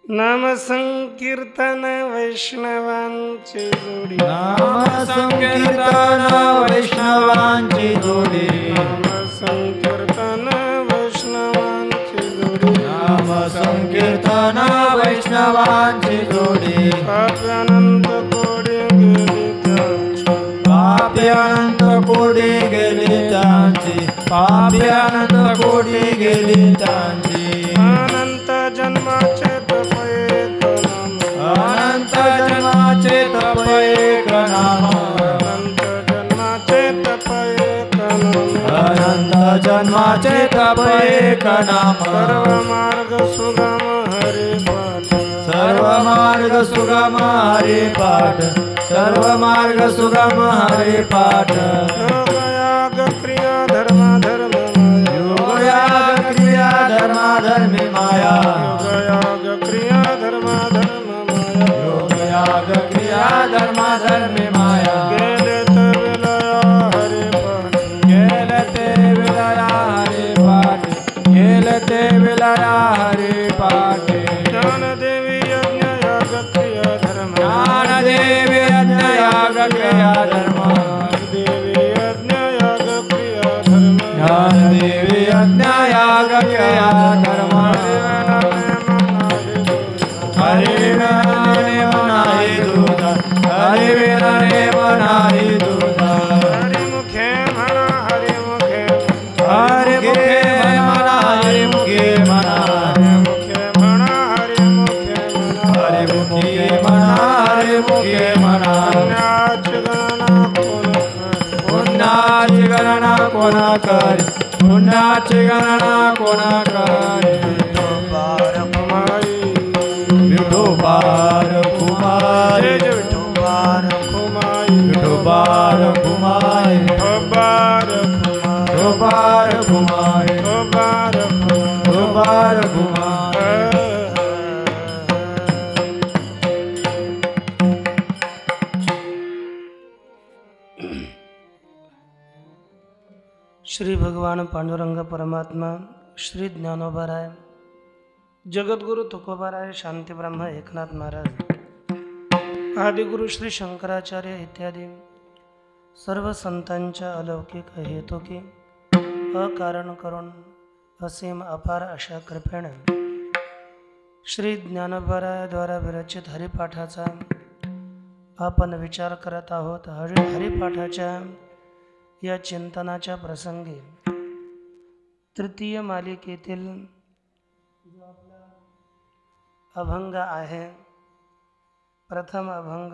नाम संकीर्तन वैष्णवांची जोडी, नाम संकीर्तन वैष्णवांची जोडी, नाम संकीर्तन वैष्णवांची जोडी, नाम संकीर्तन वैष्णवांची जोडी. पापी अनंत कोडी गेली त्यांची, पापी अनंत कोटी गेली त्यांची, पापी अनंत कोटी गेली त्यांची. अनंत जन्माचे तप एक नाम, अनंत जन्माचे तप एक नाम, अनंत जन्माचे तप एक नाम, अनंत जन्माचे तप एक नाम. सर्व मार्ग सुगम हरी पाठ, सर्व मार्ग सुगम हरी पाठ, सर्व मार्ग सुगम हरी पाठ. योगयाग क्रिया धर्म धर्म माया, योगयाग क्रिया धर्माधर्मी माया, योगयाग क्रिया धर्म धर्म माया, योगयाग क्रिया धर्माधर्मी माया. गेले तर विलया हरी पाठ, गेले ते विलया हरी पाठ, गेले ते विलया हरी पाठ. ज्ञानदेवी यज्ञ याग क्रिया धर्म, ज्ञानदेवी यज्ञ याग क्रिया धर्म, देवी यज्ञ याग क्रिया धर्म, ज्ञानदेवी यज्ञ याग क्रिया धर्म. हरि नामे मनाई दूध, हरि विनाने मनाई दूध. हरी मुखे म्हणा, हरी मुखे हरि मुखे मना, हरि मुखे मना, मुखे म्हणा, हरी मुखे म्हणा, हरि मुखे मना, हरि मुखे मना. पुण्याची गणना कोण करे, पुण्याची गणना कोणा करी, पुण्याची गणना कोणा करी. कुमारी विठोबार कुमारी, जय विठोबार कुमारी, विठोबार कुमारी, विठोबार कुमारी, विठोबार कुमारी, विठोबार कुमारी. विठोबार कुमारी. श्री भगवान पांडुरंग परमात्मा, श्री ज्ञानोबाराय, जगद्गुरु तुकोबाराय, शांती ब्रह्म एकनाथ महाराज, आदिगुरु श्री शंकराचार्य इत्यादी सर्व संतांच्या अलौकिक हेतुकी अकारण करून असीम अपार अशा कृपेने श्री ज्ञानोबारायाद्वारा विरचित हरिपाठाचा आपण विचार करत आहोत. हरिपाठाच्या या चिंतनाच्या प्रसंगी तृतीय मालिकेतील जो आपला अभंग आहे, प्रथम अभंग,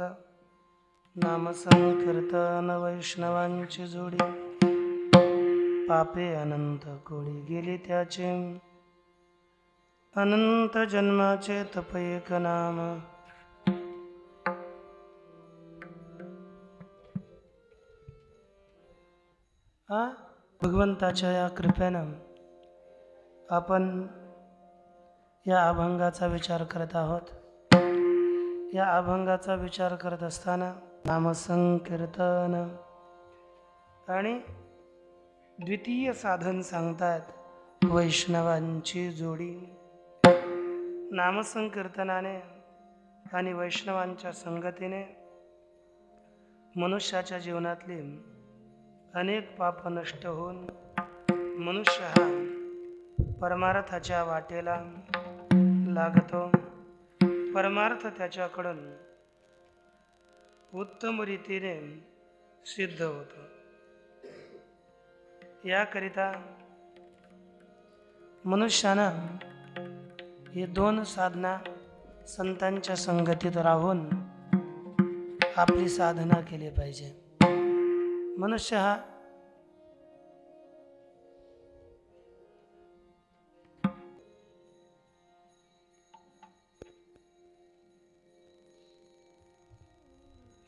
नामसंकीर्तन वैष्णवांची जोडी, पापे अनंत कोडी गेली त्याचे, अनंत जन्माचे तप एक नाम. भगवंताच्या या कृपेनं आपण या अभंगाचा विचार करत आहोत. या अभंगाचा विचार करत असताना नामसंकीर्तन आणि द्वितीय साधन सांगतात वैष्णवांची जोडी. नामसंकीर्तनाने आणि वैष्णवांच्या संगतीने मनुष्याच्या जीवनातली अनेक पाप नष्ट होऊन मनुष्य हा परमार्थाच्या वाटेला लागतो. परमार्थ त्याच्याकडून उत्तम रीतीने सिद्ध होतो. याकरिता मनुष्यानं हे दोन साधना संतांच्या संगतीत राहून आपली साधना केली पाहिजे. मनुष्य हा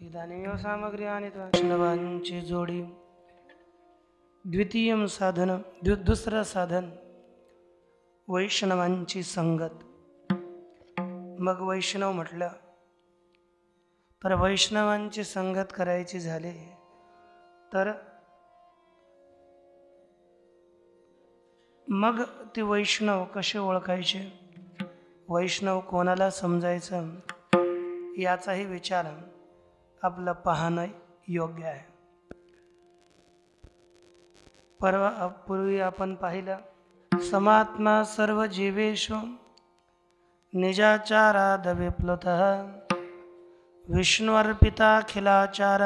इदानीमेव सामग्री आणि वैष्णवांची जोडी. द्वितीय साधन, दुसरं साधन वैष्णवांची संगत. मग वैष्णव म्हटलं तर वैष्णवांची संगत करायची झाली तर मग ते वैष्णव कसे ओळखायचे? वैष्णव कोणाला समजायचं याचाही विचार आपलं पाहणं योग्य आहे. पूर्वी आपण पाहिलं समात्मा सर्व जीवेषु निजाचाराद विप्लुतः विष्णुर्पिताखिलाचार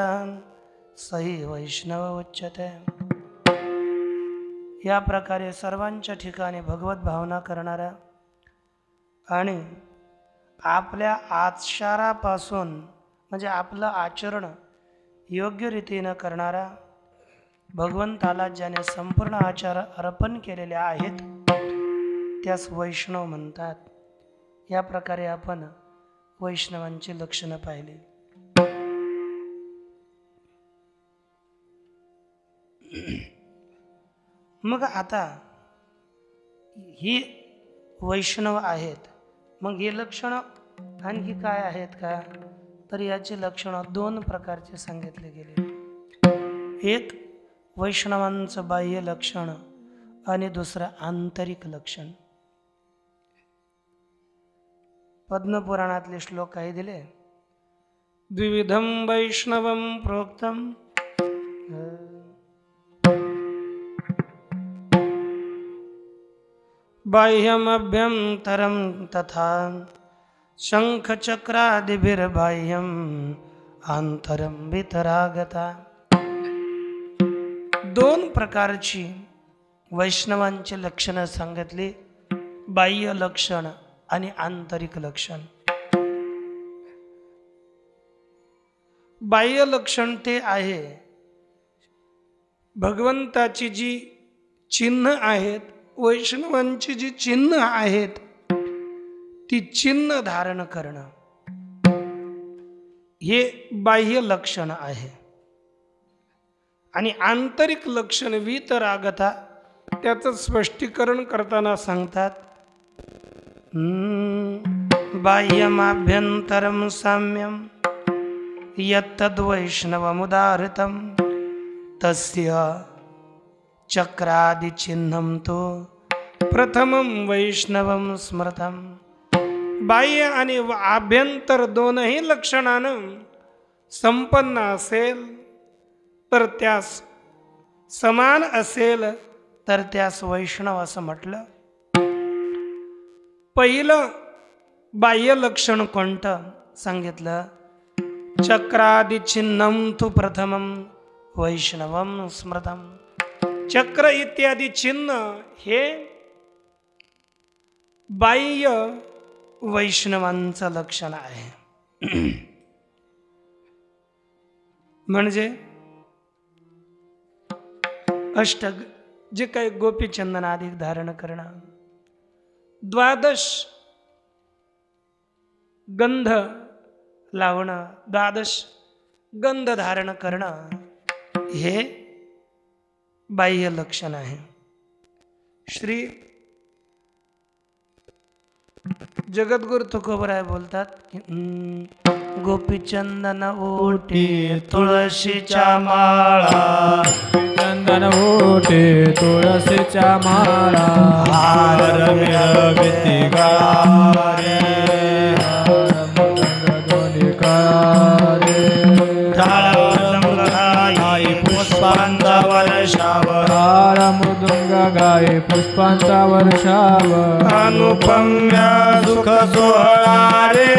सही वैष्णव उच्यते. या प्रकारे सर्वांच्या ठिकाणी भगवत भावना करणारा आणि आपल्या आचारापासून म्हणजे आपलं आचरण योग्य रीतीनं करणारा, भगवंताला ज्याने संपूर्ण आचार अर्पण केलेले आहेत त्यास वैष्णव म्हणतात. या प्रकारे आपण वैष्णवांची लक्षणं पाहिली. मग आता ही वैष्णव आहेत, मग हे लक्षणं आणखी काय आहेत का? तर याची लक्षणं 2 प्रकारचे सांगितले गेले. एक वैष्णवांचं बाह्य लक्षण आणि दुसरं आंतरिक लक्षण. पद्मपुराणातले श्लोक काही दिले. द्विविधं वैष्णवं प्रोक्तम बाह्यमभ्यन्तरं तथा शंखचक्रादिभिर्बाह्यं आंतरं वितरागता. 2 प्रकारची वैष्णवांची लक्षणं सांगितली, बाह्य लक्षण आणि आंतरिक लक्षण. बाह्य लक्षण ते आहे भगवंताची जी चिन्ह आहेत, वैष्णवांची जी चिन्ह आहेत ती चिन्ह धारण करणं, हे बाह्य लक्षण आहे. आणि आंतरिक लक्षण वितरागता, त्याचं स्पष्टीकरण करताना सांगतात बाह्यमाभ्यंतरं साम्यं यत्तद्वैष्णवमुदाहृतं तस्य चक्रादिचिह्नं तो प्रथमं वैष्णवं स्मृतं. बाह्य आणि आभ्यंतर दोनही लक्षणानं संपन्न असेल तर त्यास समान असेल तर त्यास वैष्णव असं म्हटलं. पहिलं बाह्य लक्षण कोणतं सांगितलं? चक्रादिचिन्हं तु प्रथमं वैष्णवं स्मृतं. चक्र इत्यादी चिन्ह हे बाह्य वैष्णवांचं लक्षण आहे. म्हणजे अष्टक जे काही गोपीचंदन आदी धारण करणं, 12 गंध लावणं, 12 गंध धारण करणं हे बाह्य लक्षण आहे. श्री जगद्गुरु तुकोबराय बोलतात, गोपीचंदन ओटी तुळशीच्या माळा, चंदन ओटे तुळशीच्या माळा, हार मिळविती गळा रे, दोन्ही कळा रे, गाई पुष्पांचा वर्षावर, ताळ मृदुंग गाई पुष्पांचा वर्षावर, अनुपम्य सुख सोहळा रे,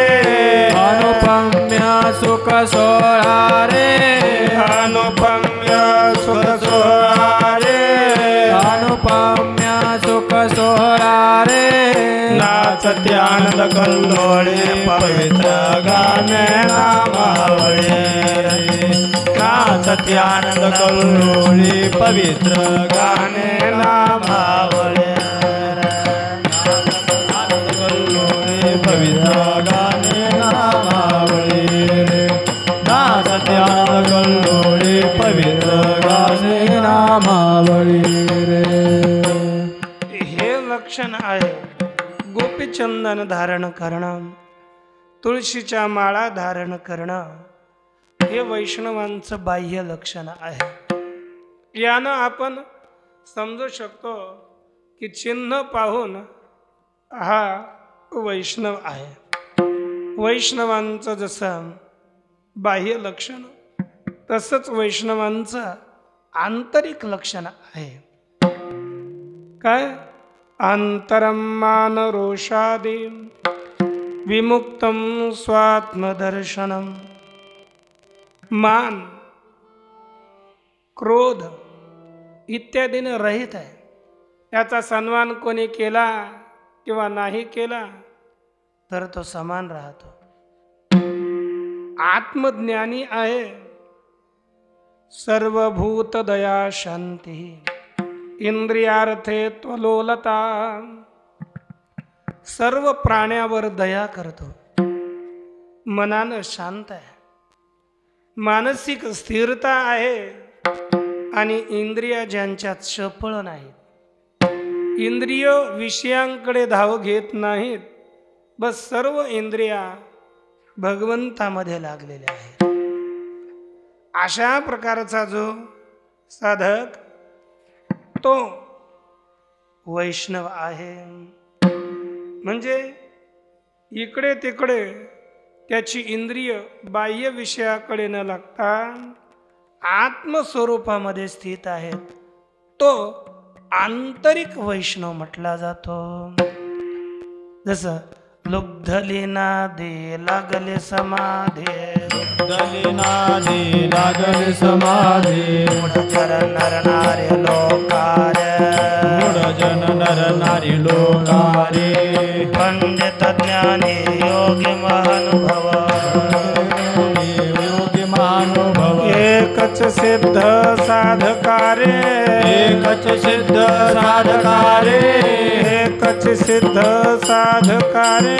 अनुपम्य सुख सोहळा रे, अनुपम्य सुख सोहळा रे, अनुपम्य सुख सोहळा रे, नाचते आनंद कल्लोळे पवित्र गाणे नामावळे, नाचते आनंद कल्लोळे पवित्र गाणे नामावळे, आनंद कल्लोळे पवित्र गाणे नामावळे, नाचते आनंद कल्लोळे पवित्र गाणे नामावळी रे. हे लक्षण आहे गोपीचंदन धारण करणं, तुळशीच्या माळा धारण करणं, हे वैष्णवांचं बाह्य लक्षण आहे. यानं आपण समजू शकतो की चिन्ह पाहून हा वैष्णव आहे. वैष्णवांचं जसं बाह्य लक्षण तसंच वैष्णवांचं आंतरिक लक्षण आहे. काय? अंतरम मान रोषादि विमुक्तम स्वात्मदर्शनम. मान, क्रोध इत्यादीने रहित आहे. त्याचा सन्मान कोणी केला किंवा नाही केला तर तो समान राहतो. आत्मज्ञानी आहे. सर्वभूत दया शांती इंद्रियार्थे त्वलोलता. सर्व प्राण्यावर दया करतो. मनानं शांत आहे. मानसिक स्थिरता आहे आणि इंद्रिय ज्यांच्यात चपळ नाहीत. इंद्रिय विषयांकडे धाव घेत नाहीत. बस सर्व इंद्रिया भगवंतामध्ये लागलेल्या आहेत. अशा प्रकारचा जो साधक तो वैष्णव आहे. म्हणजे इकडे तिकडे त्याची इंद्रिय बाह्य विषयाकडे न लागता आत्मस्वरूपामध्ये स्थित आहेत. तो आंतरिक वैष्णव म्हटला जातो. जसं लुब्धलीना दे लागले समाधी. लुब्धलीना दे लागले समाधी. मूढजन नर नारी लोकारे. मूढजन नर नारी लोकारे. पंडित ज्ञानी योगी महानुभव. योगी महानुभव. एकच सिद्ध साधकारे. एकच सिद्ध साधकारे. एकच सिद्ध साधकारे.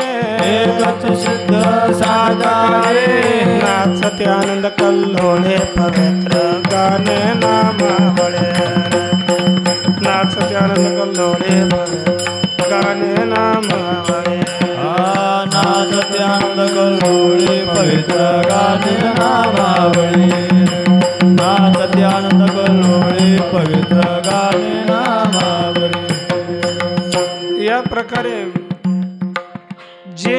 एकच सिद्ध साधकारे. नाचते आनंद कल्लोळे पवित्र गाणे नामावळे. नाचते आनंद कल्लोळे पवित्र गाणे नामावळे. नाचते आनंद कल्लोळे पवित्र गाणे नामावळे. नाचते आनंद कल्लोळे पवित्र गाणे नामावळे. या प्रकारे जे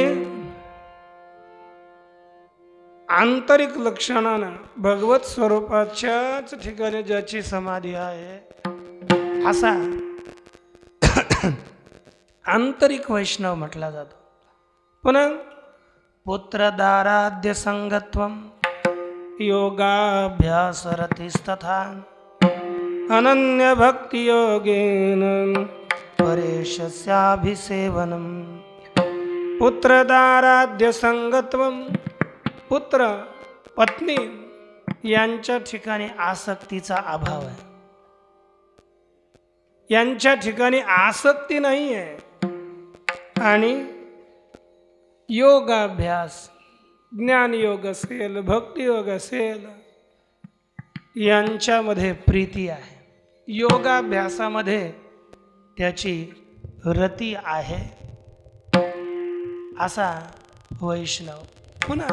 आंतरिक लक्षणानं भगवत स्वरूपाच्याच ठिकाणी ज्याची समाधी आहे असा आंतरिक वैष्णव म्हटला जातो. पुन्हा पुत्रदाराद्य संगत्वम योगाभ्यासरतिस्तथा अनन्य भक्ति योगेन परेशस्याभिसेवनम. पुत्रदाराद्य संगत्वम. पुत्र पत्नी यांच्या ठिकाणी आसक्तीचा अभाव आहे. यांच्या ठिकाणी आसक्ती नाही आहे. आणि योगाभ्यास, ज्ञानयोग असेल, भक्तियोग असेल, यांच्यामध्ये प्रीती आहे. योगाभ्यासामध्ये त्याची रती आहे. असा वैष्णव. पुन्हा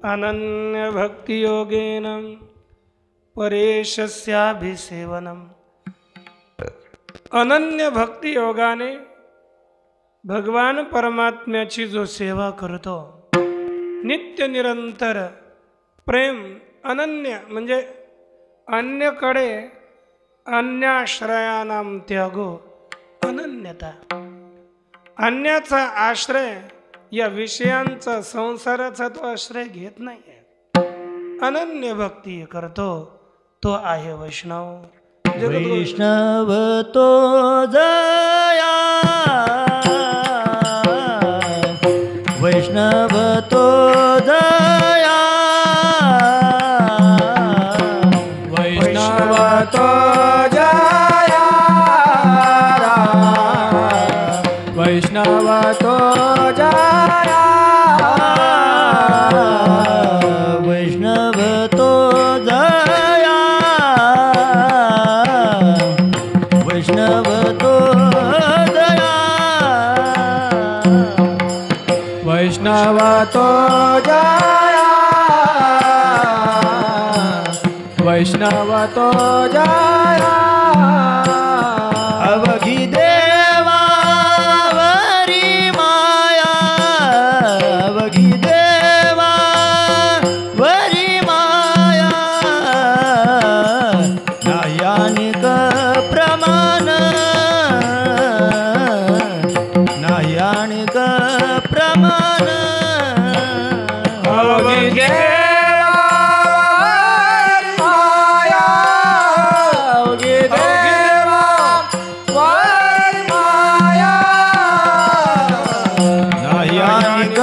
अनन्य भक्ति योगेन परेशस्याभिसेवनम. अनन्य भक्ति योगाने भगवान परमात्म्याची जो सेवा करतो, नित्य निरंतर प्रेम, अनन्य म्हणजे अन्यकडे अन्याश्रयानाम त्यागो. अनन्यता, अन्याचा आश्रय, या विषयांचा संसाराचा तो आश्रय घेत नाही. अनन्य भक्ती करतो तो आहे वैष्णव. वैष्णव तो जया. वैष्णव तो जया. वैष्णव तो जया. वैष्णव तो जया. वैष्णव तो जया. वैष्णव तो जया. वैष्णव तो जया. वैष्णव तो जया. अवघी देवावरी माया. अनिक प्रमाण अवघे माया अवघे देवा वारी माया नाही अनिक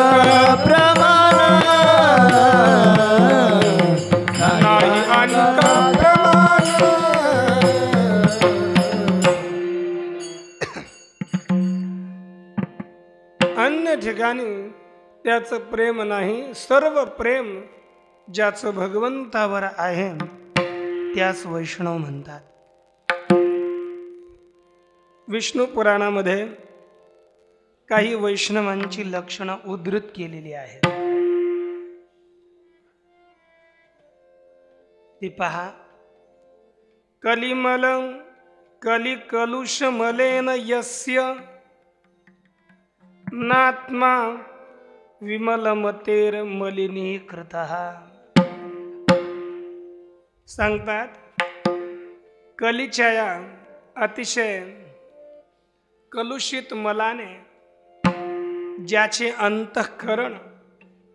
प्रमाण नाही अनिक प्रमाण अन्य ठिकाणी त्याचं प्रेम नाही. सर्व प्रेम ज्याचं भगवंतावर आहे त्यास वैष्णव म्हणतात. विष्णू पुराणामध्ये काही वैष्णवांची लक्षणं उद्धृत केलेली आहेत. ती पहा. कलिमल कलिकलुष मलेन यस्य नात्मा विमलमतेर मलिनीकृतः. सांगतात कलीच्या या अतिशय कलुषित मलाने ज्याचे अंतःकरण,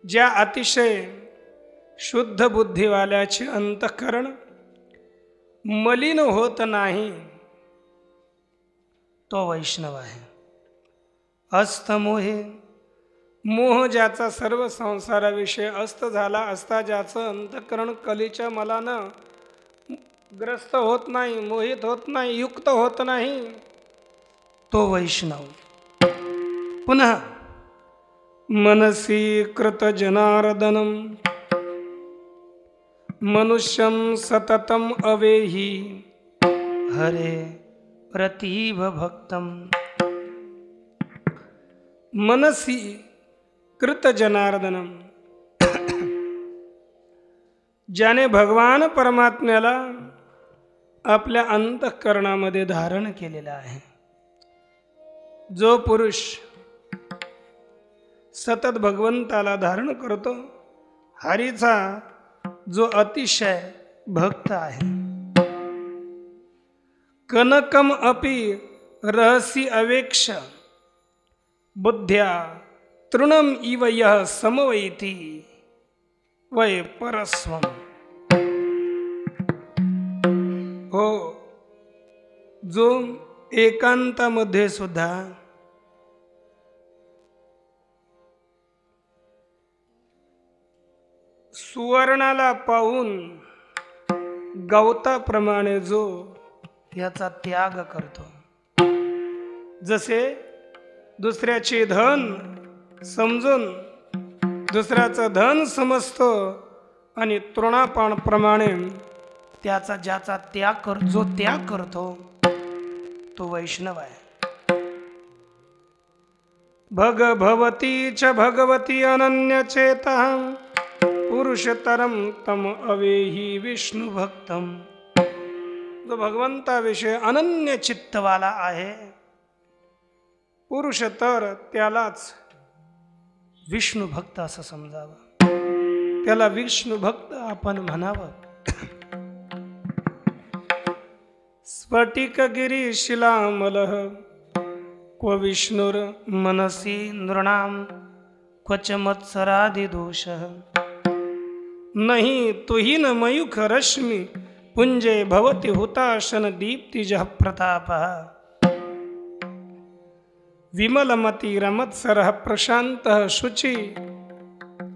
ज्या अतिशय शुद्ध बुद्धीवाल्याचे अंतःकरण मलिन होत नाही तो वैष्णव आहे. अस्तमोहे मोह ज्याचा सर्व संसाराविषयी अस्त झाला असता ज्याचं अंतःकरण कलीच्या मलानं ग्रस्त होत नाही, मोहित होत नाही, युक्त होत नाही तो वैष्णव. पुन्हा मनसी कृत जनार्दनम मनुष्यम सततम अवेही हरे प्रतीव भक्तम. मनसी कृत जनार्दनम, ज्याने भगवान परमात्म्याला आपल्या अंतःकरणामध्ये धारण केलेला आहे. जो पुरुष सतत भगवंताला धारण करतो, हरीचा जो अतिशय भक्त आहे. कनकम अपि रहसी अवेक्ष बुद्ध्या तृणम इव यः समवैति वै परस्वम. हो, जो एकांतामध्ये सुद्धा सुवर्णाला पाहून गवताप्रमाणे जो याचा त्याग करतो, जसे दुसऱ्याचे धन समजून दुसऱ्याचं धन समजतो आणि तृणाप्रमाणे त्याचा ज्याचा त्याग जो त्याग करतो तो वैष्णव आहे. भग भवती च भगवती अनन्यचेतः पुरुषतरम तम अवेही विष्णु भक्तम. जो भगवंताविषयी अनन्य चित्तवाला आहे पुरुष, तर त्यालाच विष्णु भक्त असं समजावं, त्याला विष्णु भक्त आपण म्हणावं. स्फटिकगिरी शिलामलः क्व विष्णुर मनसी नृणाम क्वच मत्सरादिदोषः. नहि तुहिन मयूख रश्मि पुंजे भवति हुताशन दीप्तिजः प्रतापः. विमलमति रमत्सरः प्रशान्तः शुचि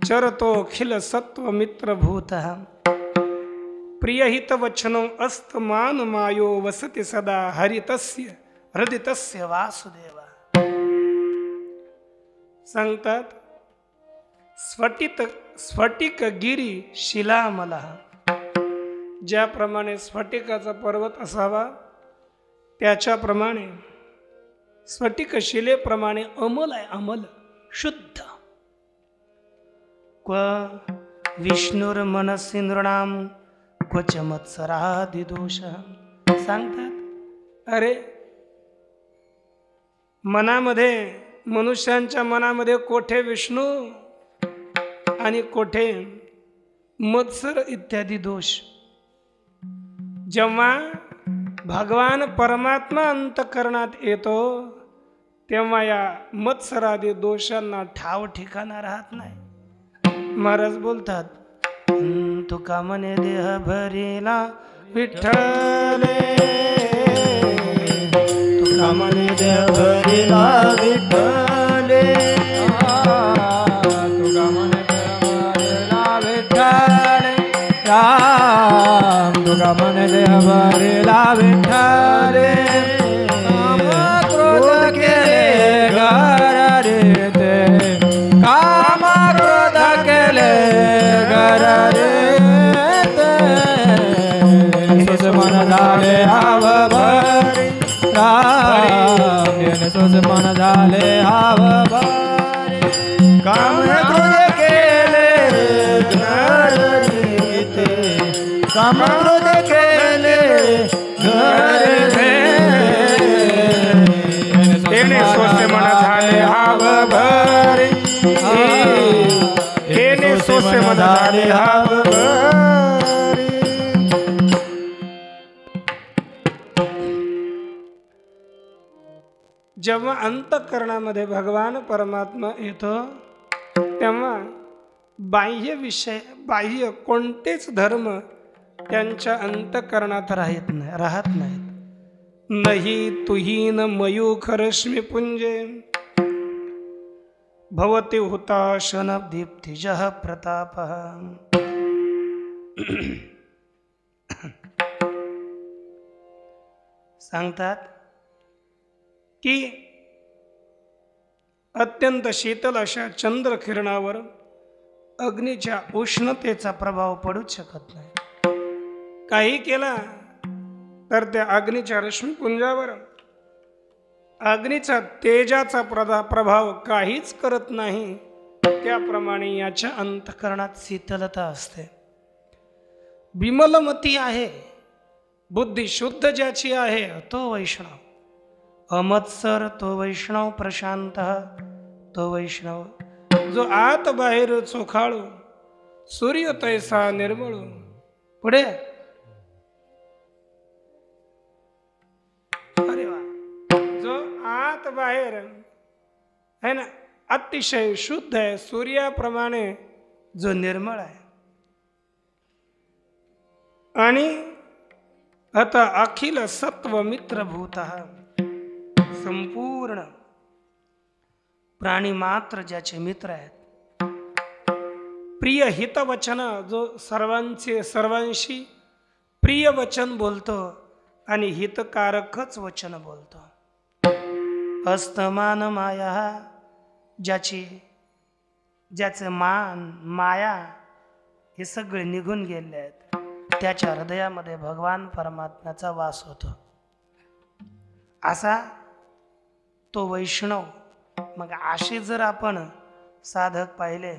चरतोऽखिल सत्वमित्रभूतः. प्रियहितवचनो अस्तमान मायो वसति सदा हरितस्य हृदितस्य वासुदेव. सांगतात स्फटिकगिरी शिलामलः. ज्याप्रमाणे स्फटिकाचा पर्वत असावा त्याच्याप्रमाणे स्फटिक शिलेप्रमाणे अमल आहे, अमल शुद्ध. क्व विष्णुर मनसी नृणाम क्वच मत्सरादिदोष. सांगतात अरे मनामध्ये, मनुष्यांच्या मनामध्ये कोठे विष्णू आणि कोठे मत्सर इत्यादी दोष. जेव्हा भगवान परमात्मा अंतःकरणात येतो तेव्हा या मत्सरादी दोषांना ठाव ठिकाणा राहत नाही. महाराज बोलतात, तुका म्हणे देह भरिला विठ्ठले, तुका म्हणे देह भरिला विठ्ठले, तुका म्हणे देह भरिला विठ्ठले, राम तुका म्हणे देह भरिला विठ्ठले, क्रोध केले घर रे ते, काम क्रोध केले घर रे ते, सुस मन झाले हाव भरी, राम येणे सुस मन झाले हाव भरी, काम क्रोध केले घर रे ते, काम क्रोध केले घर रे, तेने सोसे मन झाले हाव भरी, तेने सोसे मन झाले हाव भरी. जेव्हा अंतःकरणामध्ये भगवान परमात्मा येतो तेव्हा बाह्य विषय, बाह्य कोणतेच धर्म त्यांच्या अंतःकरणात राहत नाहीत. नहि तुहीन मयूख रश्मी पुंजे, भवती हुताशन दीप्तिजः प्रतापः. सांगतात की अत्यंत शीतल अशा चंद्र किरणावर अग्नीच्या उष्णतेचा प्रभाव पडूच शकत नाही. काही केला तर त्या अग्नीच्या रश्मीपुंजावर अग्नीचा तेजाचा प्रभाव काहीच करत नाही. त्याप्रमाणे याच्या अंतःकरणात शीतलता असते. विमलमती आहे, बुद्धी शुद्ध ज्याची आहे तो वैष्णव. अमत्सर तो वैष्णव, प्रशांत तो वैष्णव. जो आत बाहेर चोखाळू, सूर्य तैसा निर्मळू. पुढे अरे वा, जो आत बाहेर है ना अतिशय शुद्ध आहे, सूर्याप्रमाणे जो निर्मळ आहे. आणि आता अखिल सत्व मित्र भूत, संपूर्ण प्राणी मात्र ज्याचे मित्र आहेत. प्रिय हितवचन, जो सर्वांशी प्रिय वचन बोलतो आणि हितकारकच वचन बोलतो. अस्तमान माया, ज्याचे मान माया हे सगळे निघून गेले आहेत, त्याच्या हृदयामध्ये भगवान परमात्म्याचा वास होतो. असा तो वैष्णव. मग असे जर आपण साधक पाहिले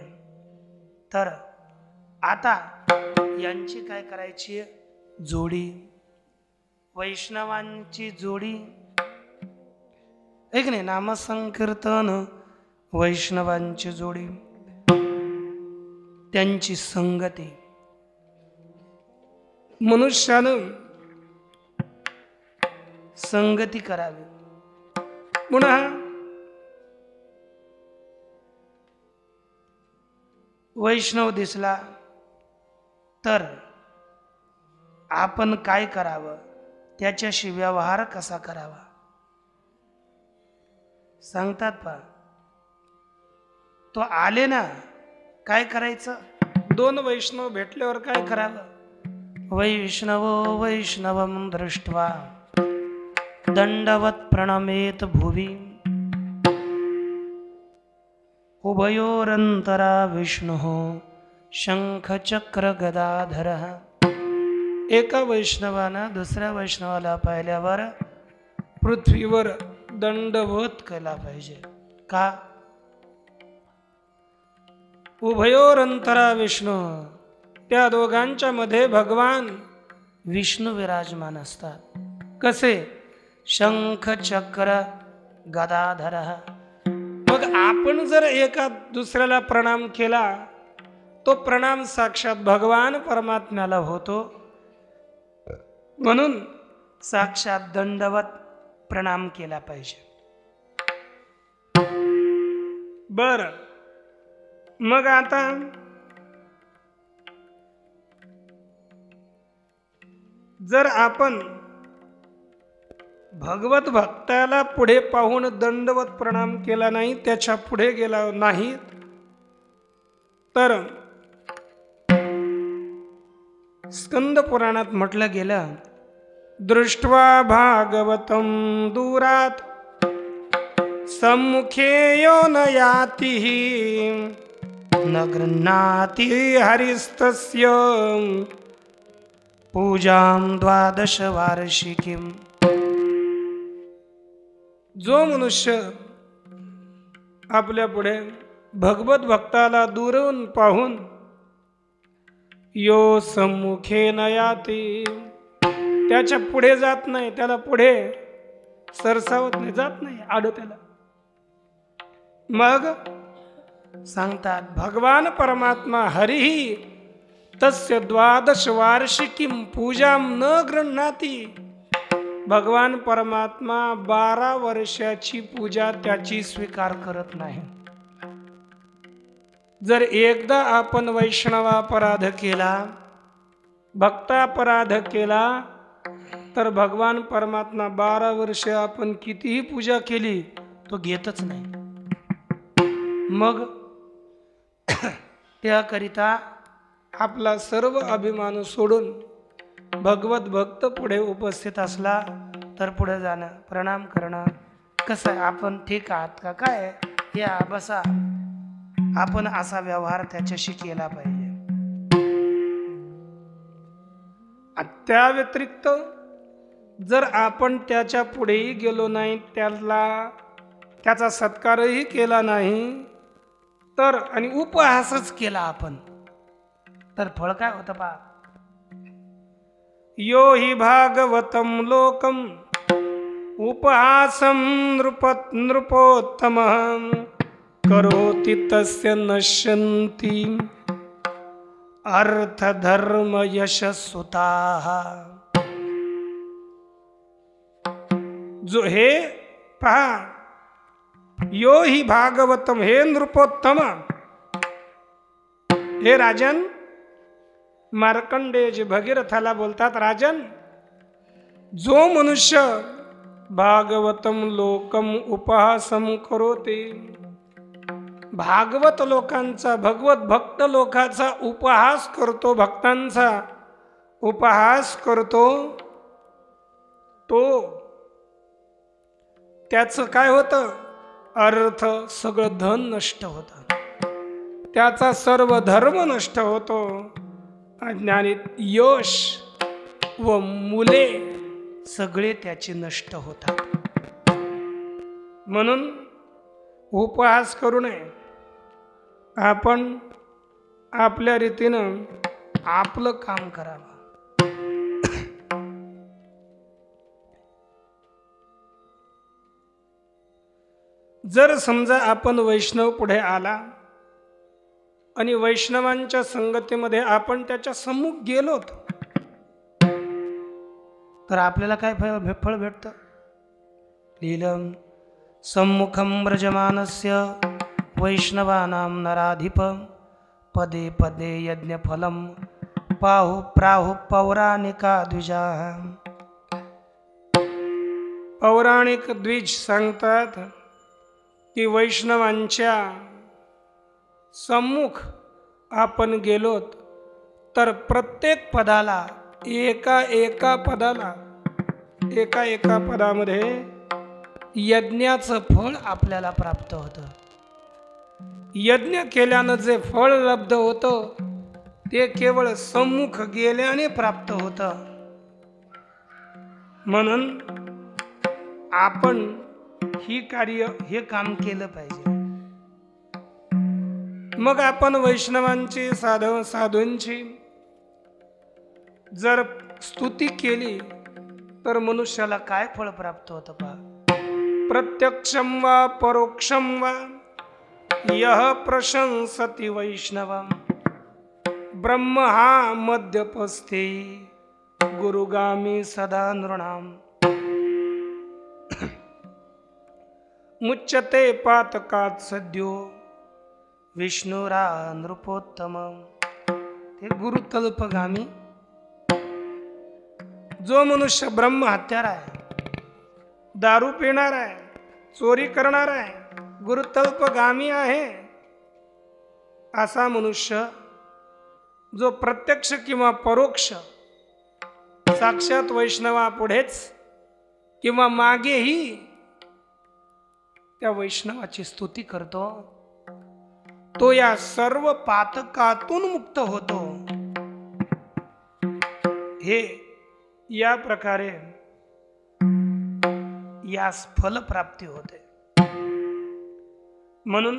तर आता यांची काय करायची जोडी, वैष्णवांची जोडी एक नाही, नामसंकीर्तन वैष्णवांची जोडी, त्यांची संगती. मनुष्यानं संगती करावी. पुन्हा वैष्णव दिसला तर आपण काय करावं, त्याच्याशी व्यवहार कसा करावा सांगतात. पा तो आले ना, काय करायचं, दोन वैष्णव भेटल्यावर काय करावं. वैष्णवो वैष्णवं दृष्ट्वा दंडवत प्रणमेत भुवि, उभयोरंतरा विष्णु शंख चक्र गदाधर. एका वैष्णवानं दुसऱ्या वैष्णवाला पाहिल्यावर पृथ्वीवर दंडवत केला पाहिजे. का? उभयोरंतरा विष्णू, त्या दोघांच्या मध्ये भगवान विष्णू विराजमान असतात. कसे? शंख चक्र गदाधर. मग आपण जर एका दुसऱ्याला प्रणाम केला, तो प्रणाम साक्षात भगवान परमात्म्याला होतो. म्हणून साक्षात दंडवत प्रणाम केला पाहिजे. बर, मग आता जर आपण भगवत भक्ताला पुढे पाहून दंडवत प्रणाम केला नाही, त्याच्या पुढे गेला नाही, तर स्कंद पुराणात म्हटलं गेलं, दृष्ट्वा भागवतं दूरात सम्मुखे यो न यातिः न गृह्णाति हरिस्तस्य पूजां द्वादश वार्षिकीम्. जो मनुष्य आपल्या पुढे भगवत भक्ताला दूरवून पाहून यो सम्मुखे न याति, त्याच्या पुढे जात नाही, त्याला पुढे सरसावत नाही, जात नाही आड त्याला, मग सांगतात भगवान परमात्मा हरिही तस्य द्वादश वार्षिकीं पूजां न गृह्णाति. भगवान परमात्मा 12 वर्षाची पूजा त्याची स्वीकार करत नाही. जर एकदा आपण वैष्णवापराध केला, भक्तापराध केला, तर भगवान परमात्मा 12 वर्ष आपण कितीही पूजा केली तो घेतच नाही. मग त्याकरिता आपला सर्व अभिमान सोडून भगवत भक्त पुढे उपस्थित असला तर पुढे जाणं, प्रणाम करणं. कसं आहे, आपण ठीक आहात का, काय या बसा, आपण असा व्यवहार त्याच्याशी केला पाहिजे. त्या व्यतिरिक्त जर आपण त्याच्या पुढेही गेलो नाही, त्याचा सत्कारही केला नाही, तर आणि उपहासच केला आपण, तर फळ काय होतं पहा. यो हि भागवतं लोकम उपहासं नृपोत्तमः करोति तस्य नश्यन्ति अर्थ धर्म यशस्सुताः. जो हे पहा, यो हि भागवतम, हे नृपोत्तम, हे राजन, मार्कंडेय भगीरथाला बोलतात, राजन, जो मनुष्य भागवतम लोकम उपहासम करोते, भागवत लोकांचा, भगवत भक्त लोकांचा उपहास करतो, भक्तांचा उपहास करतो, तो त्याचं काय होतं, अर्थ सगळं धन नष्ट होतं, त्याचा सर्व धर्म नष्ट होतो, अज्ञानीत यश व मुले सगळे त्याचे नष्ट होतात. म्हणून उपहास करू नये. आपण आपल्या रीतीनं आपलं काम करावं. जर समजा आपण वैष्णव पुढे आला आणि वैष्णवांच्या संगतीमध्ये आपण त्याच्या सम्मुख गेलो, तर आपल्याला काय फळ भेटतं. लीलं सम्मुखं व्रजमानस्य वैष्णवानां नराधिप पदे पदे यज्ञफलं प्राहु पौराणिका द्विजाः. पौराणिक द्विज सांगतात की वैष्णवांच्या सम्मुख आपण गेलोत तर प्रत्येक पदाला, एका एका पदामध्ये यज्ञाचं फळ आपल्याला प्राप्त होतं. यज्ञ केल्यानं जे फळ लब्ध होतं ते केवळ सम्मुख गेल्याने प्राप्त होतं. म्हणून आपण हे काम केलं पाहिजे. मग आपण वैष्णवांची, साधूंची जर स्तुती केली तर मनुष्याला काय फळ प्राप्त होतं पहा. प्रत्यक्षं वा परोक्षं वा यः प्रशंसति वैष्णवं ब्रह्म हा मध्यपस्थे गुरुगामी सदा नृणाम. मुच्यते पातकात् सद्यो विष्णुरा नृपोत्तम, ते गुरुतल्पगामी. जो मनुष्य ब्रह्म हत्यार आहे, दारू पिणार आहे, चोरी करणार आहे, गुरुतल्पगामी आहे, असा मनुष्य जो प्रत्यक्ष किंवा परोक्ष साक्षात वैष्णवा पुढेच किंवा मागेही त्या वैष्णवाची स्तुती करतो, तो या सर्व पातकातून मुक्त होतो. हे या प्रकारे यास फलप्राप्ती होते. म्हणून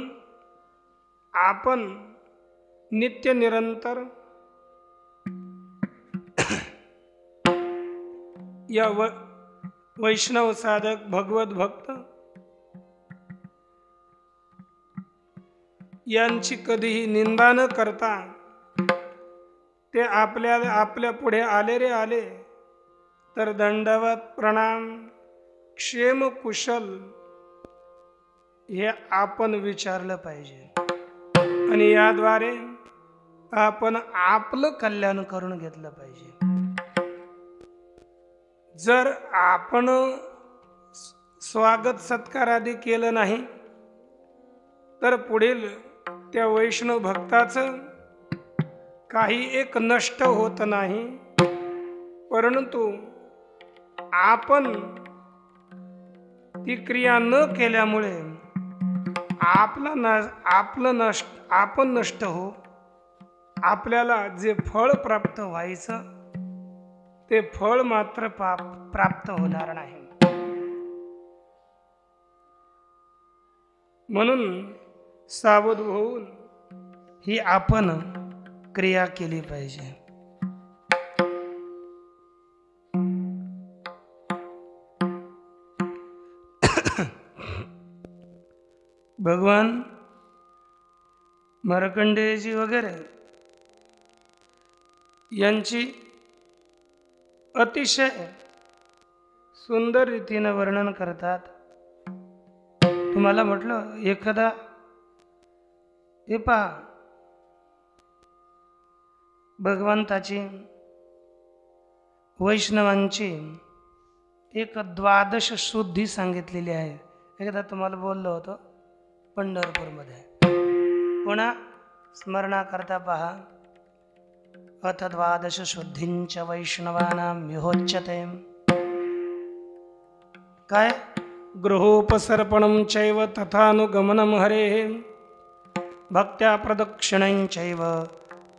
आपण नित्य निरंतर या वैष्णव साधक भगवत भक्त यांची कधीही निंदा न करता ते आपल्या पुढे आले रे आले तर दंडवत प्रणाम, क्षेम कुशल हे आपण विचारलं पाहिजे. आणि याद्वारे आपण आपलं कल्याण करून घेतलं पाहिजे. जर आपण स्वागत सत्कार आदी केलं नाही तर पुढील त्या वैष्णव भक्ताचं काही एक नष्ट होत नाही, परंतु आपण ती क्रिया न केल्यामुळे आपण नष्ट हो, आपल्याला जे फळ प्राप्त व्हायचं ते फळ मात्र प्राप्त होणार नाही. म्हणून सावध होऊन ही आपण क्रिया केली पाहिजे. भगवान मार्कंडेयजी वगैरे यांची अतिशय सुंदर रीतीने वर्णन करतात. तुम्हाला म्हटलं एखादा हे पहा, भगवंताची वैष्णवांची एक 12 शुद्धी सांगितलेली आहे. एकदा तुम्हाला बोललो होतो पंढरपूरमध्ये. पुन्हा स्मरणाकरता पहा. अथ 12 शुद्धींच वैष्णवानां विहोच्यते. काय? गृहोपसर्पणं चैव तथानुगमनं हरेः, भक्त्या प्रदक्षिणं चैव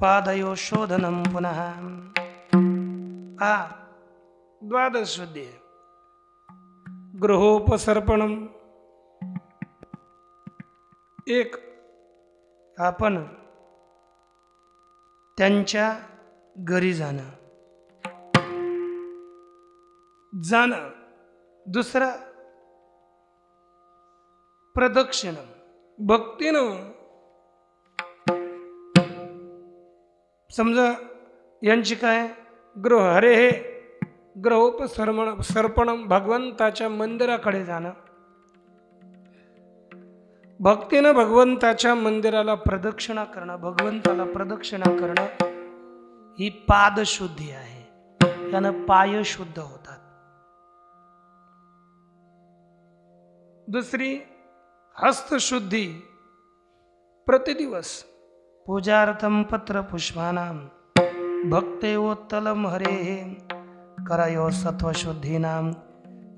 पादयो शोधनं पुनः. 12 शुद्धी. गृहोपसर्पणं, एक आपण त्यांच्या घरी जाणं. दुसरा प्रदक्षिणं, भक्तीनं. समजा यांची काय गृह हरे हे गृहोपसर्पणं, भगवंताच्या मंदिराकडे जाणं. भक्तीनं भगवंताच्या मंदिराला प्रदक्षिणा करणं, भगवंताला प्रदक्षिणा करणं ही पादशुद्धी आहे. यानं पाय शुद्ध होतात. दुसरी हस्तशुद्धी. प्रतिदिवस पूजार्थं पत्र पुष्पाणां भक्तेवोत्तलं हरेः, करयो सत्वशुद्धीनां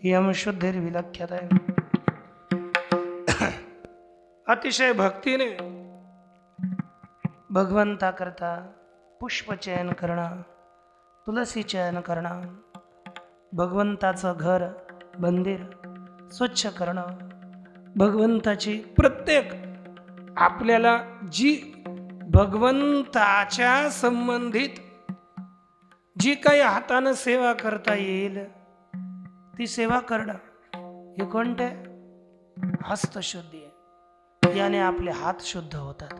इयं शुद्धिर्विलक्ष्यते. अतिशय भक्तीने भगवंता करता पुष्प चयन करणं, तुलसी चयन करणं, भगवंताचं घर मंदिर स्वच्छ करणं, भगवंताची प्रत्येक आपल्याला जी भगवंताच्या संबंधित जी काही हातानं सेवा करता येईल ती सेवा करणं, हे कोणते? हस्तशुद्धी आहे. याने आपले हात शुद्ध होतात.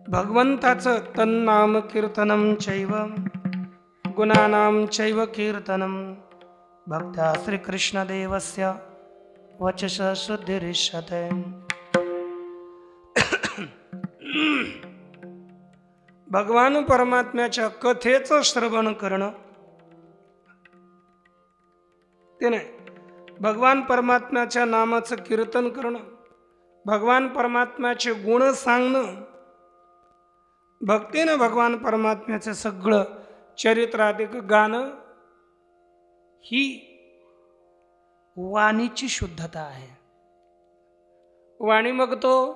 भगवंताचं तन्नाम कीर्तनं चैव गुणानां चैव कीर्तनं, भक्त्या श्रीकृष्णदेवस्य वचस शुद्धिरिष्यते. भगवान परमात्म्याच्या कथेचं श्रवण करणं ते नाही, भगवान परमात्म्याच्या नामाचं कीर्तन करणं, भगवान परमात्म्याचे गुण सांगणं, भक्तीनं भगवान परमात्म्याचं सगळं चरित्राधिक गाणं, ही वाणीची शुद्धता आहे. वाणी मग तो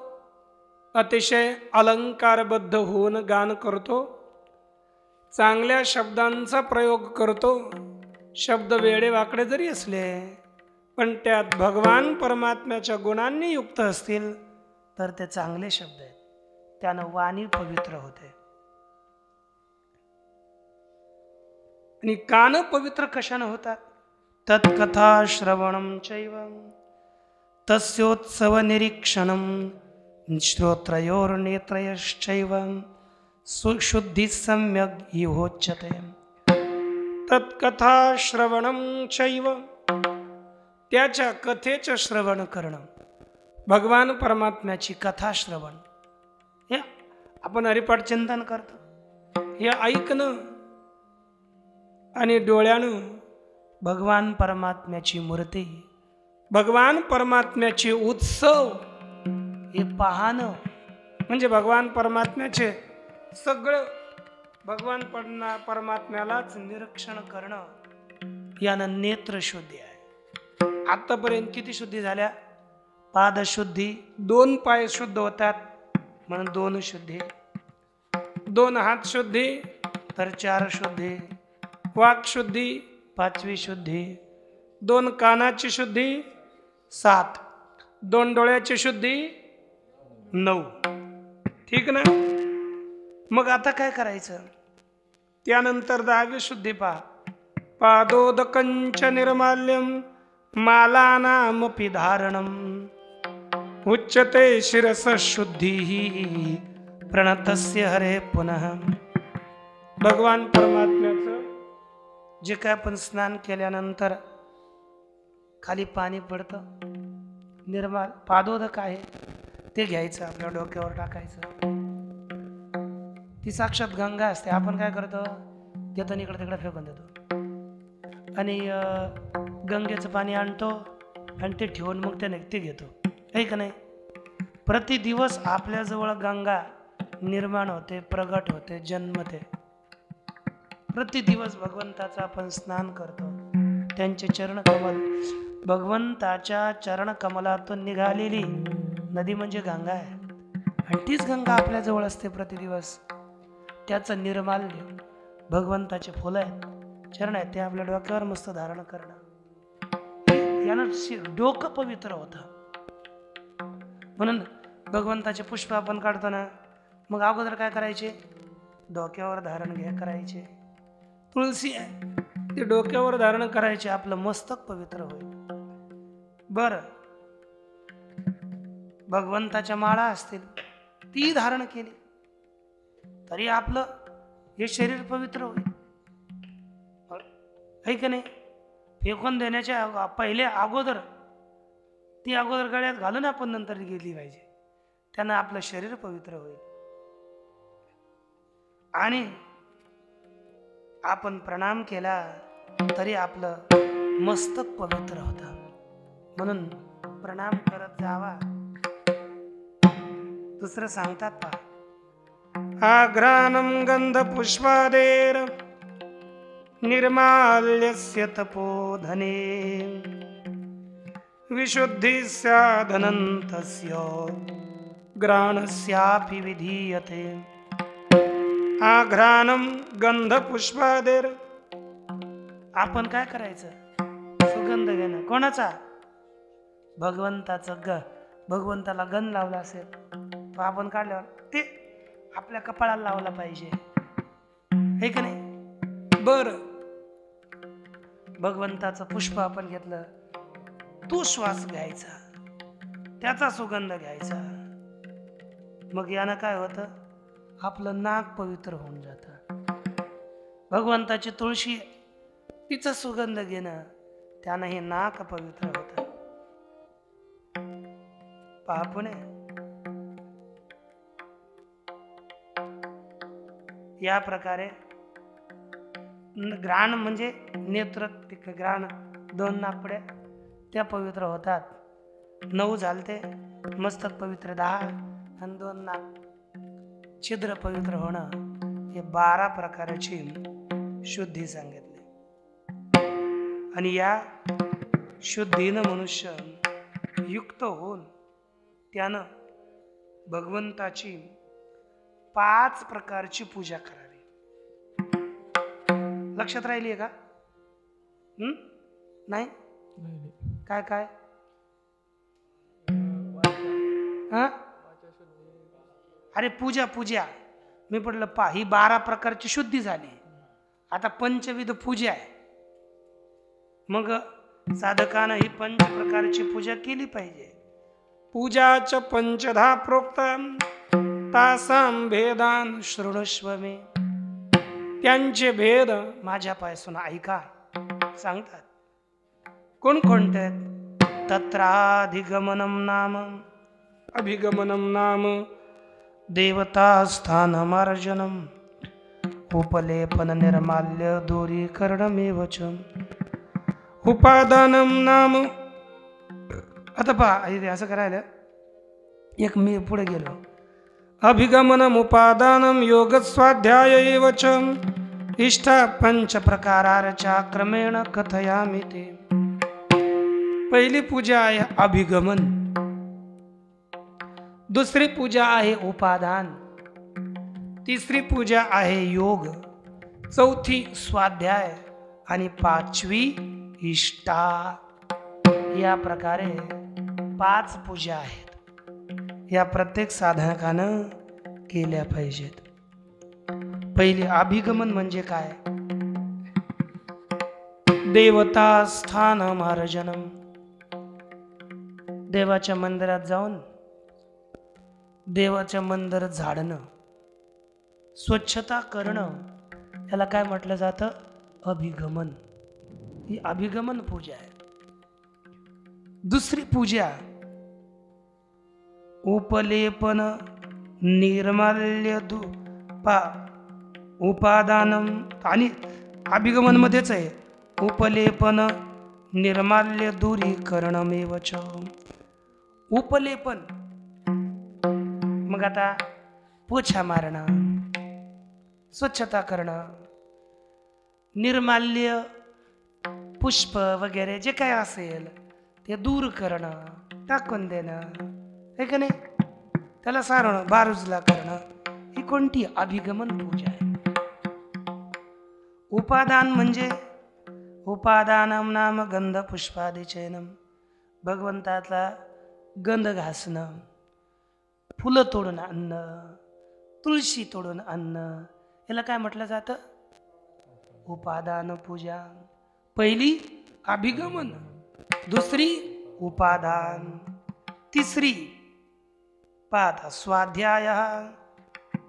अतिशय अलंकारबद्ध होऊन गान करतो, चांगल्या शब्दांचा प्रयोग करतो. शब्द वेडेवाकडे जरी असले पण त्यात भगवान परमात्म्याच्या गुणांनी युक्त असतील तर ते चांगले शब्द आहेत. त्यानं वाणी पवित्र होते. आणि कान पवित्र कशानं होतात? तत्कथा श्रवणं चैव तस्योत्सव निरीक्षणं श्रोत्रयोर्नेत्रयश्चैव सुशुद्धि सम्यक् इहोच्यते. तत्कथा श्रवणं चैव, त्याच्या कथेचं श्रवण करणं, भगवान परमात्म्याची कथा श्रवण, हे आपण हरिपाठ चिंतन करतो, हे ऐकणं आणि डोळ्यानं भगवान परमात्म्याची मूर्ती, भगवान परमात्म्याचे उत्सव हे पाहणं, म्हणजे भगवान परमात्म्याचे सगळं भगवान परमात्म्यालाच निरीक्षण करणं, यानं नेत्रशुद्धी आहे. आतापर्यंत किती शुद्धी झाल्या? पादशुद्धी, 2 पाय शुद्ध होतात म्हणून 2 शुद्धी, 2 हात शुद्धी तर 4 शुद्धी, वाक शुद्धी 5वी शुद्धी, 2 कानाची शुद्धी 7, 2 डोळ्याची शुद्धी 9. ठीक ना? मग आता काय करायचं? त्यानंतर 10वी शुद्धी पहा. पादोदकंच निर्माल्यम मालानामपि धारणम उच्यते शिरस शुद्धी प्रणतस्य हरे पुनः. भगवान परमात्म्याचं जे काय आपण स्नान केल्यानंतर खाली पाणी पडतं, निर्माल पादोदक आहे, ते घ्यायचं, आपल्या डोक्यावर टाकायचं. ती साक्षात गंगा असते. आपण काय करतो? देतो इकडे तिकडे फेकून देतो आणि गंगेचं पाणी आणतो आणि ते ठेवून मग ते घेतो, आहे का नाही? प्रतिदिवस आपल्याजवळ गंगा निर्माण होते, प्रगट होते, जन्मते. प्रतिदिवस भगवंताचं आपण स्नान करतो. त्यांचे चरणकमल, भगवंताच्या चरणकमलातून निघालेली नदी म्हणजे गंगा आहे. आणि तीच गंगा आपल्याजवळ असते प्रतिदिवस. त्याचं निर्माल्य भगवंताचे फुलं आहेत, चरण आहेत, ते आपल्या डोक्यावर मस्त धारण करणं, यानं डोकं पवित्र होतं. म्हणून भगवंताचे पुष्प आपण काढतो ना, मग अगोदर काय करायचे? डोक्यावर धारण करायचे. तुळशी आहे, ते डोक्यावर धारण करायचे, आपलं मस्तक पवित्र होईल. बर, भगवंताच्या माळा असतील, ती धारण केली तरी आपलं हे शरीर पवित्र होईल, आहे की नाही? फेकून देण्याच्या पहिले अगोदर ती अगोदर गळ्यात घालून आपण नंतर गेली पाहिजे, त्यानं आपलं शरीर पवित्र होईल. आणि आपण प्रणाम केला तरी आपलं मस्तक पवित्र होतं. म्हणून प्रणाम करत जावा. दुसरं सांगतात पहा, आघ्राणं गंध पुष्पादेर निर्माल्यस्य तपोधने विशुद्धि स्यादनन्तस्य घ्राणस्यापि विधीयते. आघ्राणं गंध पुष्पादेर, आपण काय करायचं? सुगंध घेणं. कोणाचा? भगवंताचं. भगवंताला गंध लावला असेल तो आपण काढल्यावर ते आपल्या कपाळाला लावला पाहिजे, हे का नाही? बर, भगवंताचं पुष्प आपण घेतलं, तो श्वास घ्यायचा, त्याचा सुगंध घ्यायचा. मग यानं काय होतं? आपलं नाक पवित्र होऊन जातं. भगवंताची तुळशी, तिचा सुगंध घेणं, त्यानं हे नाक पवित्र होतं. पहा पुणे या प्रकारे ग्राण म्हणजे नेत्र ग्राण 2 नाकपुड्या त्या पवित्र होतात. 9 झालते मस्तक पवित्र 10 आणि 2 नाक छिद्र पवित्र होणं हे 12 प्रकारची शुद्धी सांगितली. आणि या शुद्धीनं मनुष्य युक्त होऊन त्यानं भगवंताची 5 प्रकारची पूजा करावी. लक्षात राहिली का? नाही काय काय हा? अरे पूजा पूजा मी पडलं पा ही 12 प्रकारची शुद्धी झाली. आता पंचविध पूजा आहे. मग साधकानं ही 5 प्रकारची पूजा केली पाहिजे. पूजाच पंचधा प्रोक्त तासाम भेदान शृणुष्व मे. त्यांचे भेद माझ्यापासून ऐका सांगतात. कोणकोणते? तत्राधिगमनम नाम अभिगमनम नाम देवतास्थानमार्जनम उपलेपन निर्माल्य दूरीकरणमेव च उपादानम नाम. आता पहा इथे असं करायला एक मी पुढे गेलो. अभिगमनम उपादानम योग स्वाध्याय एव च इष्टा 5 प्रकारार्चा क्रमेण कथयामि ते. पहिली पूजा आहे अभिगमन, दुसरी पूजा आहे उपादान, तिसरी पूजा आहे योग, चौथी स्वाध्याय आणि 5वी इष्टा. या प्रकारे 5 पूजा आहेत. या प्रत्येक साधकानं केल्या पाहिजेत. पहिली अभिगमन म्हणजे काय? देवता स्थान मार्जनम. देवाच्या मंदिरात जाऊन देवाच्या मंदिर झाडणं, स्वच्छता करणं याला काय म्हटलं जातं? अभिगमन. ही अभिगमन पूजा आहे. दुसरी पूजा उपलेपन निर्माल्य उपादानम. आणि अभिगमन मध्येच आहे उपलेपन निर्माल्य दूरीकरणमेव च. उपलेपन मग आता पोछा मारणं, स्वच्छता करणं, निर्माल्य पुष्प वगैरे जे काय असेल ते दूर करणं, टाकून देणं, हे का नाही? त्याला सारणं, बारूजला करणं, ही कोणती? अभिगमन पूजा आहे. उपादान म्हणजे उपादानम नाम गंध पुष्पादि चैनम. भगवंताचा गंध घासणं, फुलं तोडून आणणं, तुळशी तोडून आणणं याला काय म्हटलं जातं? उपादान पूजा. पहिली अभिगमन, दुसरी उपादान, तिसरी पाठ स्वाध्याय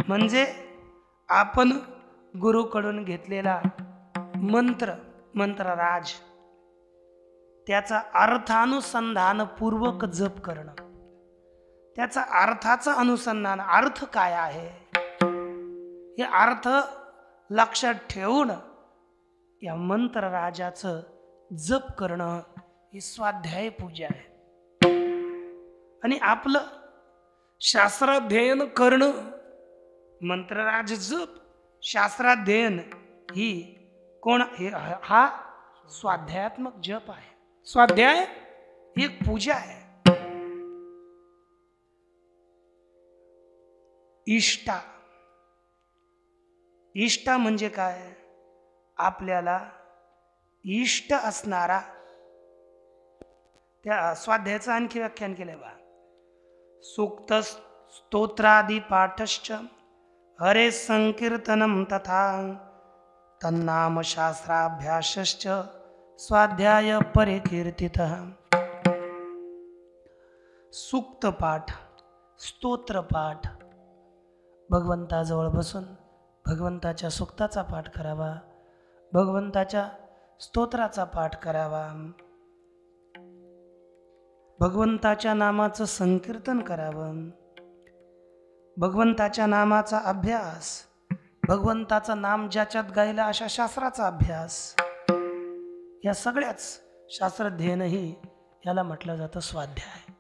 म्हणजे आपण गुरुकडून घेतलेला मंत्रराज त्याचा अर्थानुसंधान पूर्वक जप करणं. त्याचा अर्थाचं अनुसंधान, अर्थ काय आहे हे अर्थ लक्षात ठेवून या मंत्रराजाचं जप करणं ही स्वाध्याय पूजा आहे. आणि आपलं शास्त्राध्ययन करणं, मंत्रराज जप शास्त्राध्ययन ही कोण? हा स्वाध्यायात्मक जप आहे. स्वाध्याय ही एक पूजा आहे. इष्टा. इष्टा म्हणजे काय? आपल्याला इष्ट असणारा. त्या स्वाध्यायाचं आणखी व्याख्यान केलंय बा. सूक्त स्तोत्रादि पाठश्च हरे संकीर्तनम तथा तन्नाम शास्त्राभ्यासश्च स्वाध्याय परिकीर्तितः. सूक्त पाठ, स्तोत्र पाठ, भगवंताजवळ बसून भगवंताच्या सूक्ताचा पाठ करावा, भगवंताच्या स्तोत्राचा पाठ करावा, भगवंताच्या नामाचं संकीर्तन करावं, भगवंताच्या नामाचा अभ्यास, भगवंताचं नाम ज्याच्यात गायलं अशा शास्त्राचा अभ्यास, या सगळ्याच शास्त्रध्ययनही याला म्हटलं जातं स्वाध्याय.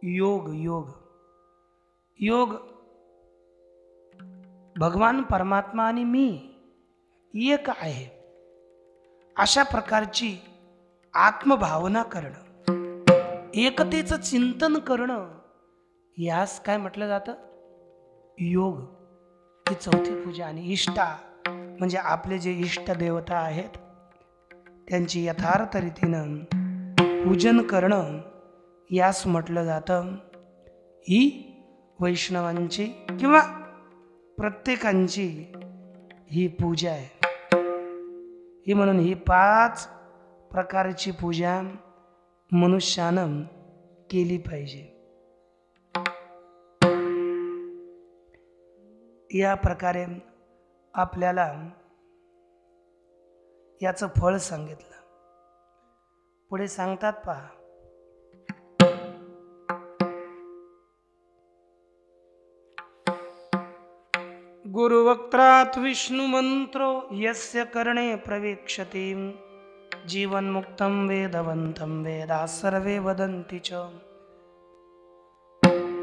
योग योग योग भगवान परमात्मा आणि मी एक आहे अशा प्रकारची आत्मभावना करणं, एकतेचं चिंतन करणं, यास काय म्हटलं जातं? योग. ही चौथी पूजा. आणि इष्टा म्हणजे आपले जे इष्ट देवता आहेत त्यांची यथार्थ रीतीनं पूजन करणं, यास म्हटलं जातं ही वैष्णवांची किंवा प्रत्येकांची ही पूजा आहे. ही म्हणून ही 5 प्रकारची पूजा मनुष्यानं केली पाहिजे. या प्रकारे आपल्याला याचं फळ सांगितलं. पुढे सांगतात पहा, गुरुवक्त्रात विष्णु मंत्रो यस्य कर्णे प्रवेक्षते जीवन्मुक्तं वेदवंतं वेदा सर्वे वदन्ति च.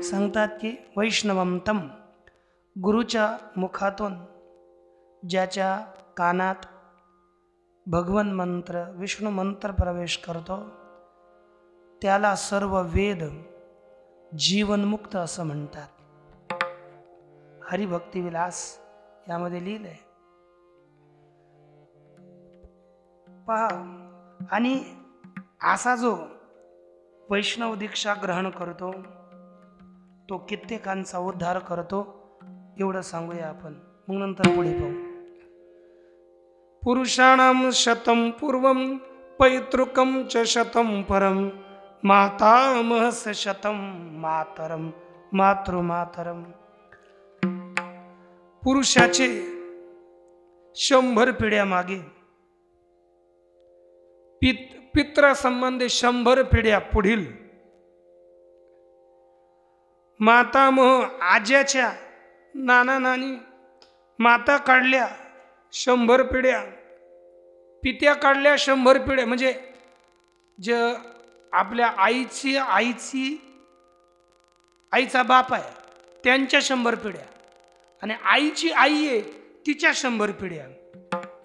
सांगतात की वैष्णवं तम, गुरुच्या मुखातून ज्याच्या कानात भगवन मंत्र विष्णू मंत्र प्रवेश करतो त्याला सर्व वेद जीवनमुक्त असं म्हणतात. हरिभक्तिविलास यामध्ये लिहिलंय पहा. आणि असा जो वैष्णव दीक्षा ग्रहण करतो तो कित्येकांचा उद्धार करतो, एवढं सांगूया आपण. मग नंतर पुढे पाहू. पुरुषाणाम शतं पूर्वं पैतृकं च शतं परं मातामहस्य शतं मातरं मातृमातरं. पुरुषाचे 100 पिढ्या मागे, पित्रासंबंधी 100 पिढ्या पुढील, मातामह आज्याच्या नाना नानी माता काढल्या 100 पिढ्या, पित्या काढल्या 100 पिढ्या, म्हणजे जे आपल्या आईचा बाप आहे त्यांच्या 100 पिढ्या आणि आईची आई आहे तिच्या 100 पिढ्या.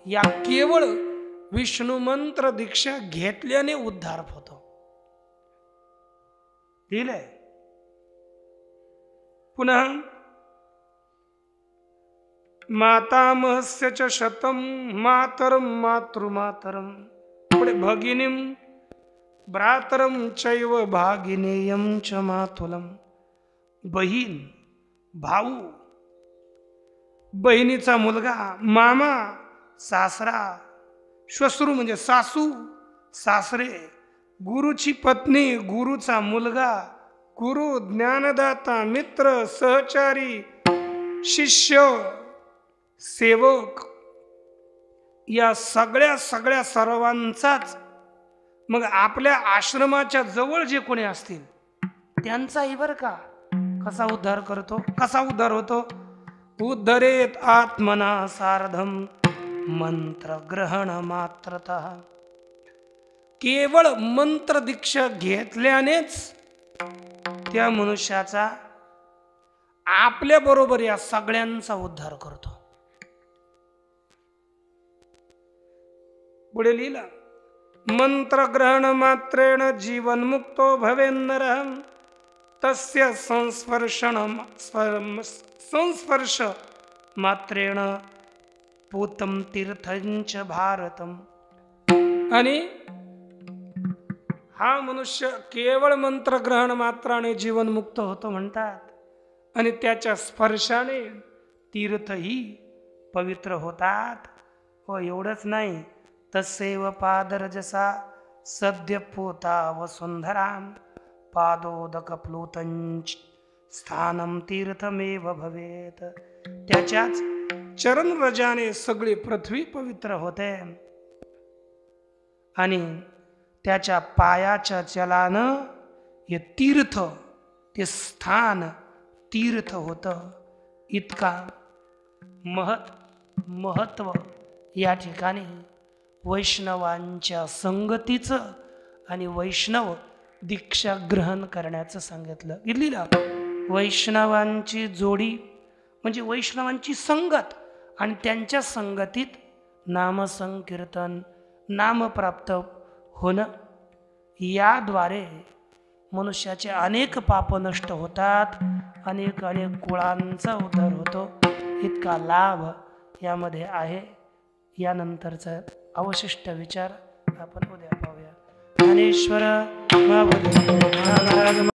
या केवळ विष्णू मंत्र दीक्षा घेतल्याने उद्धार होतो. दिलंय. पुन्हा मातामहस्य च शतं मातरं मातृमातरं. पुढे भगिनीं भ्रातरं चैव भागिनेयं च मातुलं. बहीण, भाऊ, बहिणीचा मुलगा, मामा, सासरा, श्वश्रू म्हणजे सासू सासरे, गुरुची पत्नी, गुरुचा मुलगा, गुरु, ज्ञानदाता, मित्र, सहचारी, शिष्य, सेवक, या सगळ्या सर्वांचाच, मग आपल्या आश्रमाच्या जवळ जे कोणी असतील त्यांचाही बरं का कसा उद्धार करतो, कसा उद्धार होतो. उद्धरेत आत्मना सार्धम मंत्र ग्रहण मात्रतः. केवळ मंत्र दीक्षा घेतल्यानेच त्या मनुष्याचा आपल्या बरोबर या सगळ्यांचा उद्धार करतो. पुढे लिहिलं, मंत्र ग्रहण मात्रेण जीवन मुक्तो भवेन्नरः तस्य संस्पर्श मात्रेण पूतं तीर्थंच भारतम. आणि हा मनुष्य केवळ मंत्र ग्रहण मात्राने जीवन मुक्त होतो म्हणतात. आणि त्याच्या स्पर्शाने तीर्थही पवित्र होतात. व एवढंच नाही, तस्यैव पादरजसा सद्य पोता वसुंधराम पादोदक प्लुतंच स्थानम तीर्थमेव भवेत. त्याच्याच चरण रजाने सगळी पृथ्वी पवित्र होते आणि त्याच्या पायाच्या चलानं हे तीर्थ, ते स्थान तीर्थ होतं. इतका महत्व या ठिकाणी वैष्णवांच्या संगतीचं आणि वैष्णव दीक्षा ग्रहण करण्याचं सांगितलं. इथलीला वैष्णवांची जोडी म्हणजे वैष्णवांची संगत आणि त्यांच्या संगतीत नामसंकीर्तन, नाम प्राप्त होणं, याद्वारे मनुष्याचे अनेक पाप नष्ट होतात, अनेक कुळांचा उद्धार होतो. इतका लाभ यामध्ये आहे. यानंतरचा अवशिष्ट विचार आपण उद्या पाहूया. ज्ञानेश्वर महाबोधी महाराज